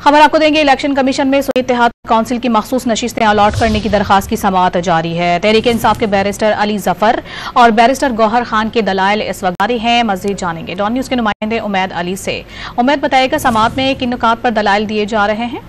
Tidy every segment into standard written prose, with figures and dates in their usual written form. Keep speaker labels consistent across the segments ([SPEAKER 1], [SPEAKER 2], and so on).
[SPEAKER 1] खबर आपको देंगे। इलेक्शन कमीशन में सुन्नी इत्तेहाद काउंसिल की मखसूस नशिस्तें अलॉट करने की दरखास्त की समाअत जारी है। तहरीक इंसाफ के बैरिस्टर अली जफर और बैरिस्टर गौहर खान के दलाइल इस वक्त जारी हैं। मजीद जानेंगे डॉन न्यूज के नुमाइंदे उमैद अली से। उमैद, बताएगा समाअत में किन नुकात पर दलाइल दिए जा रहे हैं?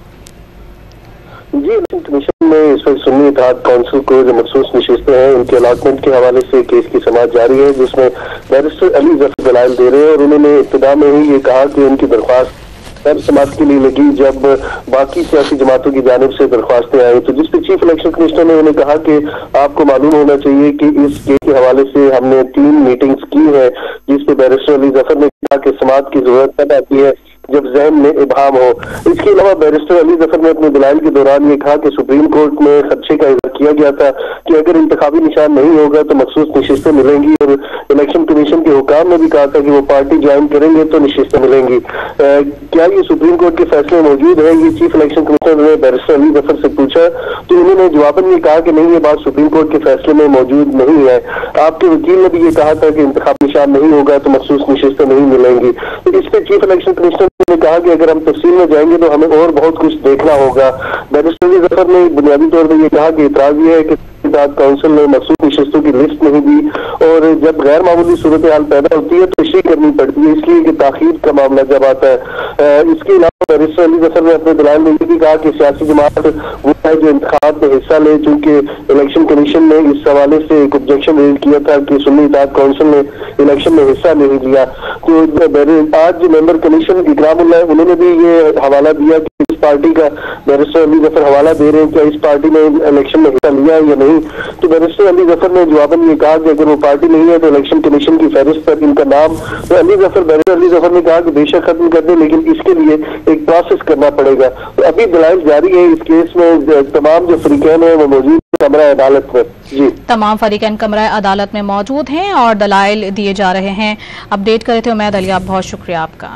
[SPEAKER 2] जी, इलेक्शन कमीशन में इस वक्त सुन्नी इत्तेहाद काउंसिल को जो मखसूस नशिस्तें हैं उनके अलॉटमेंट के हवाले से केस की समाअत जारी है, जिसमें बैरिस्टर अली जफर दलाइल दे रहे हैं और उन्होंने इब्तिदा में ही ये कहा कि उनकी दरख्वास्त तब समाज के लिए लगी जब बाकी सियासी जमातों की जानिब से दरख्वास्तें आई। तो जिस पे चीफ इलेक्शन कमिश्नर ने उन्हें कहा कि आपको मालूम होना चाहिए कि इस केस के हवाले से हमने 3 मीटिंग्स की है, जिस पे बैरिस्टर अली जफर ने कहा कि समाज की जरूरत तब आती है जब ज़हन में इबाहम हो। इसके अलावा बैरिस्टर अली जफर ने अपने दलाइल के दौरान ये कहा कि सुप्रीम कोर्ट में खदशे का इज़हार किया गया था कि अगर इंतखाबी निशान नहीं होगा तो मखसूस नशिस्तें मिलेंगी, और इलेक्शन कमीशन के हुकाम ने भी कहा था कि वो पार्टी ज्वाइन करेंगे तो नशिस्तें मिलेंगी। क्या ये सुप्रीम कोर्ट के फैसले मौजूद है? ये चीफ इलेक्शन कमिश्नर ने बैरिस्टर अली जफर से पूछा तो उन्होंने जवाबन ये कहा कि नहीं, ये बात सुप्रीम कोर्ट के फैसले में मौजूद नहीं है। आपके वकील ने भी ये कहा था कि इंतखाबी निशान नहीं होगा तो मखसूस नशिस्तें नहीं मिलेंगी। तो इस पर चीफ इलेक्शन कमिश्नर ने कहा कि अगर हम तफसील में जाएंगे तो हमें और बहुत कुछ देखना होगा। बैरिस्टर अली जफर ने बुनियादी तौर पर यह कहा कि इतराज ये है कि काउंसिल ने मखसूस नशिस्तों की लिस्ट नहीं दी, और जब गैर मामूली सूरत हाल पैदा होती है तो तशरीह करनी पड़ती है, इसलिए कि ताखीर का मामला जब आता है। इसके अलावा बैरिस्टर अली जफर ने अपने दलाइल में भी कहा कि सियासी जमात वो है जो इंतखाब में हिस्सा ले, चूंकि इलेक्शन कमीशन ने इस हवाले से एक ऑब्जेक्शन रेज किया था कि सुन्नी इत्तेहाद काउंसिल ने इलेक्शन में हिस्सा नहीं लिया। तो आज जो मेंबर कमीशन इकरामुल्लाह उन्होंने भी ये हवाला दिया कि इस पार्टी का बैरिस्टर अली जफर हवाला दे रहे हैं क्या इस पार्टी ने इलेक्शन में हिस्सा लिया या नहीं। तो बैरिस्टर अली जफर ने जवाबन ये कहा कि अगर वो पार्टी नहीं है तो इलेक्शन कमीशन की फहरिस्त पर इनका नाम, तो बैरिस्टर अली जफर ने कहा कि बेशक खत्म कर दे, लेकिन इसके लिए एक प्रोसेस करना पड़ेगा। तो अभी दलाइल जारी है इस केस में। तमाम जो फरीकैन है वो मौजूद कमरा अदालत में। जी, तमाम
[SPEAKER 1] फरीकैन कमरा अदालत में मौजूद हैं और दलाइल दिए जा रहे हैं। अपडेट कर रहे थे उमैद अली, आप बहुत शुक्रिया आपका।